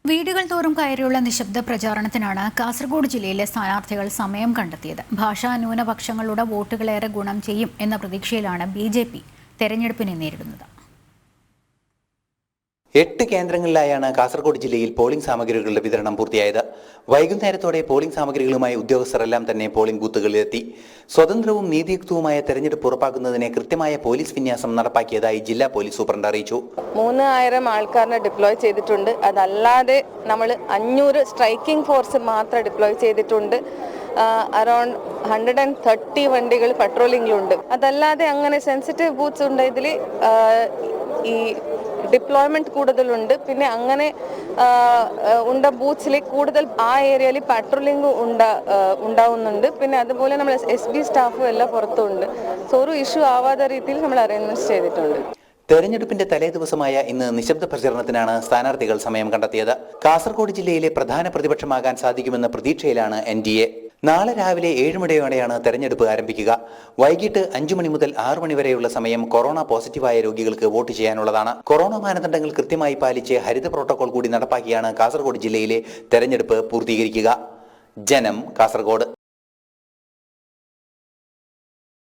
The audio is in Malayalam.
വീടുകൾ തോറും കയറിയുള്ള നിശബ്ദ പ്രചാരണത്തിനാണ് കാസർഗോഡ് ജില്ലയിലെ സ്ഥാനാർത്ഥികൾ സമയം കണ്ടെത്തിയത്. ഭാഷാ ന്യൂനപക്ഷങ്ങളുടെ വോട്ടുകളേറെ ഗുണം ചെയ്യും എന്ന പ്രതീക്ഷയിലാണ് ബി.ജെ.പി. തെരഞ്ഞെടുപ്പിനെ നേരിടുന്നത്. 8 കേന്ദ്രങ്ങളിലായാണ് കാസർഗോഡ് ജില്ലയിൽ പോളിംഗ് സാമഗ്രികളുടെ വിതരണം പൂർത്തിയായത്. വൈകുന്നേരത്തോടെ പോളിംഗ് സാമഗ്രികളുമായി ഉദ്യോഗസ്ഥരെല്ലാം തന്നെ പോളിംഗ് ബൂത്തുകളിലെത്തി. സ്വതന്ത്രവും നീതിയുക്തവുമായ തെരഞ്ഞെടുപ്പ് ഉറപ്പാക്കുന്നതിന് കൃത്യമായ പോലീസ് വിന്യാസം നടപ്പാക്കിയതായി ജില്ലാ പോലീസ് സൂപ്രണ്ട് അറിയിച്ചു. 3000 ആൾക്കാരെ ഡിപ്ലോയ് ചെയ്തിട്ടുണ്ട്. അതല്ലാതെ നമ്മൾ 500 സ്ട്രൈക്കിംഗ് ഫോഴ്സ് മാത്രം ഡിപ്ലോയ് ചെയ്തിട്ടുണ്ട്. അറൌണ്ട് 130 വണ്ടികൾ പട്രോളിംഗിലുണ്ട്. അതല്ലാതെ അങ്ങനെ സെൻസിറ്റീവ് ബൂത്ത്സ് ഉണ്ട്. ഇതിൽ ഈ ഡിപ്ലോയ്മെന്റ് കൂടുതലുണ്ട്. പിന്നെ അങ്ങനെ ഉണ്ട ബൂത്ത്സിൽ കൂടുതൽ ആ ഏരിയയിൽ പട്രോളിംഗ് ഉണ്ടാവുന്നുണ്ട്. പിന്നെ അതുപോലെ നമ്മൾ SB സ്റ്റാഫും എല്ലാം പുറത്തുണ്ട്. സോ ഒരു ഇഷ്യൂ ആവാത്ത രീതിയിൽ നമ്മൾ അറേഞ്ച്മെന്റ് ചെയ്തിട്ടുണ്ട്. തെരഞ്ഞെടുപ്പിന്റെ തലേ ദിവസമായ ഇന്ന് നിശബ്ദ പ്രചരണത്തിനാണ് സ്ഥാനാർത്ഥികൾ സമയം കണ്ടെത്തിയത്. കാസർഗോഡ് ജില്ലയിലെ പ്രധാന പ്രതിപക്ഷമാകാൻ സാധിക്കുമെന്ന പ്രതീക്ഷയിലാണ് NDA. നാളെ രാവിലെ 7 മണിയോടെയാണ് തെരഞ്ഞെടുപ്പ് ആരംഭിക്കുക. വൈകിട്ട് 5 മണി മുതൽ 6 മണി വരെയുള്ള സമയം കൊറോണ പോസിറ്റീവായ രോഗികൾക്ക് വോട്ട് ചെയ്യാനുള്ളതാണ്. കൊറോണ മാനദണ്ഡങ്ങൾ കൃത്യമായി പാലിച്ച് ഹരിത പ്രോട്ടോകോൾ കൂടി നടപ്പാക്കിയാണ് കാസർഗോഡ് ജില്ലയിലെ തെരഞ്ഞെടുപ്പ് പൂർത്തീകരിക്കുക. ജനം, കാസർഗോഡ്.